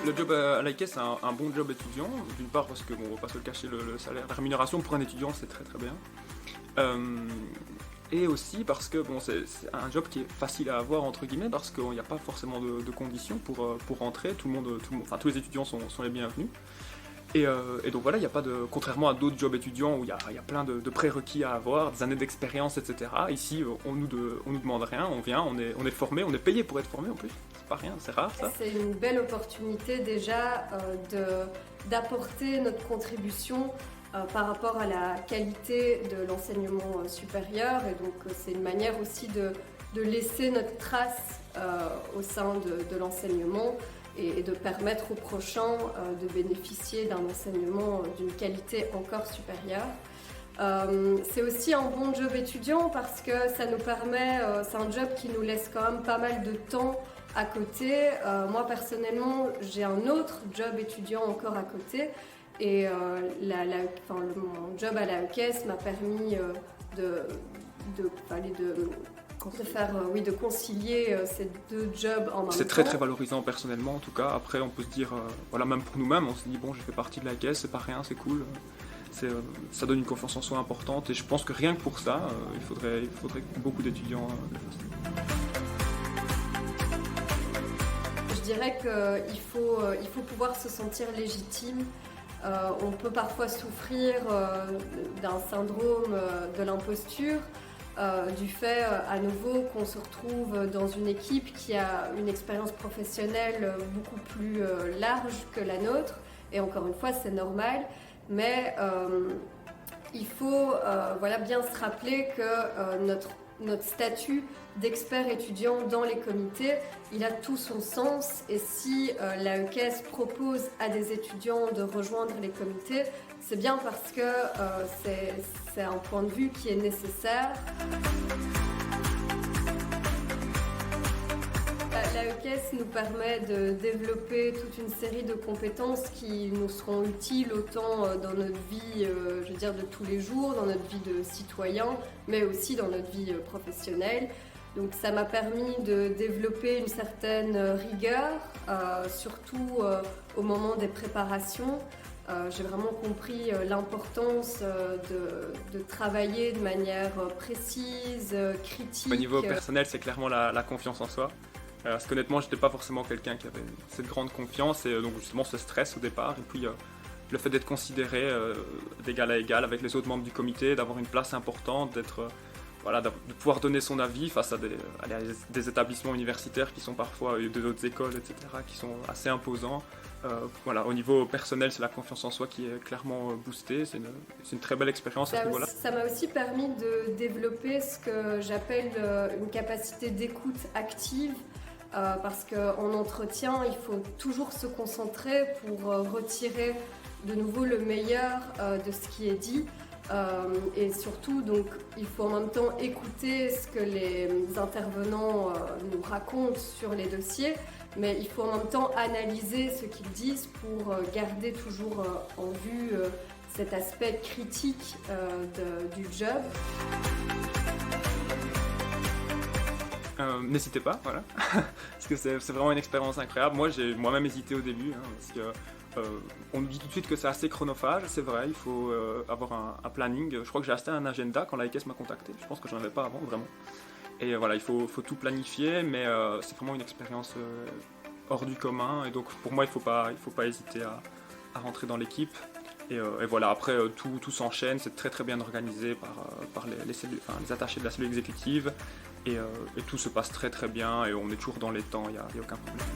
Le job à l'IKES, c'est un bon job étudiant, d'une part parce que, bon, on va pas se le cacher, le salaire, la rémunération pour un étudiant, c'est très très bien. Et aussi parce que bon, c'est un job qui est facile à avoir, entre guillemets, parce qu'il n'y a pas forcément de conditions pour rentrer, enfin, tous les étudiants sont les bienvenus. Et donc voilà, il n'y a pas de, contrairement à d'autres jobs étudiants où il y a plein de prérequis à avoir, des années d'expérience, etc. Ici, on nous demande rien, on vient, on est formé, on est payé pour être formé en plus. C'est pas rien, c'est rare ça. C'est une belle opportunité déjà d'apporter notre contribution par rapport à la qualité de l'enseignement supérieur. Et donc c'est une manière aussi de laisser notre trace au sein de l'enseignement et de permettre aux prochains de bénéficier d'un enseignement d'une qualité encore supérieure. C'est aussi un bon job étudiant parce que ça nous permet, c'est un job qui nous laisse quand même pas mal de temps à côté. Moi personnellement, j'ai un autre job étudiant encore à côté et mon job à la EQS m'a permis de concilier ces deux jobs en même temps. C'est très très valorisant personnellement en tout cas. Après on peut se dire, voilà, même pour nous-mêmes, on se dit bon, je fais partie de la caisse, c'est pas rien, c'est cool. Ça donne une confiance en soi importante et je pense que rien que pour ça, il faudrait que beaucoup d'étudiants le fassent. Je dirais qu'il faut pouvoir se sentir légitime. On peut parfois souffrir d'un syndrome de l'imposture. Du fait à nouveau qu'on se retrouve dans une équipe qui a une expérience professionnelle beaucoup plus large que la nôtre et encore une fois c'est normal, mais il faut bien se rappeler que notre statut d'expert étudiant dans les comités, il a tout son sens et si la EQS propose à des étudiants de rejoindre les comités, c'est bien parce que c'est un point de vue qui est nécessaire. La EQS nous permet de développer toute une série de compétences qui nous seront utiles autant dans notre vie, de tous les jours, dans notre vie de citoyen, mais aussi dans notre vie professionnelle. Donc ça m'a permis de développer une certaine rigueur, surtout au moment des préparations. J'ai vraiment compris l'importance de travailler de manière précise, critique. Au niveau personnel, c'est clairement la confiance en soi. Parce qu'honnêtement, j'étais pas forcément quelqu'un qui avait cette grande confiance et donc justement ce stress au départ. Et puis le fait d'être considéré d'égal à égal avec les autres membres du comité, d'avoir une place importante, de pouvoir donner son avis face à des établissemement universitaires qui sont parfois de d'autres écoles, etc., qui sont assez imposants. Au niveau personnel, c'est la confiance en soi qui est clairement boostée. C'est une très belle expérience à ce niveau-là. Ça m'a aussi permis de développer ce que j'appelle une capacité d'écoute active. Parce qu'en entretien, il faut toujours se concentrer pour retirer de nouveau le meilleur de ce qui est dit. Et surtout, donc, il faut en même temps écouter ce que les intervenants nous racontent sur les dossiers, mais il faut en même temps analyser ce qu'ils disent pour garder toujours en vue cet aspect critique du job. N'hésitez pas, voilà, parce que c'est vraiment une expérience incroyable. Moi, j'ai moi-même hésité au début, parce que on nous dit tout de suite que c'est assez chronophage, c'est vrai, il faut avoir un planning. Je crois que j'ai acheté un agenda quand la EQS m'a contacté, je pense que j'en avais pas avant, vraiment. Et voilà, il faut tout planifier, mais c'est vraiment une expérience hors du commun, et donc pour moi, il faut pas hésiter à rentrer dans l'équipe. Et voilà, après tout s'enchaîne, c'est très très bien organisé par les attachés de la cellule exécutive et tout se passe très très bien et on est toujours dans les temps, il n'y a aucun problème.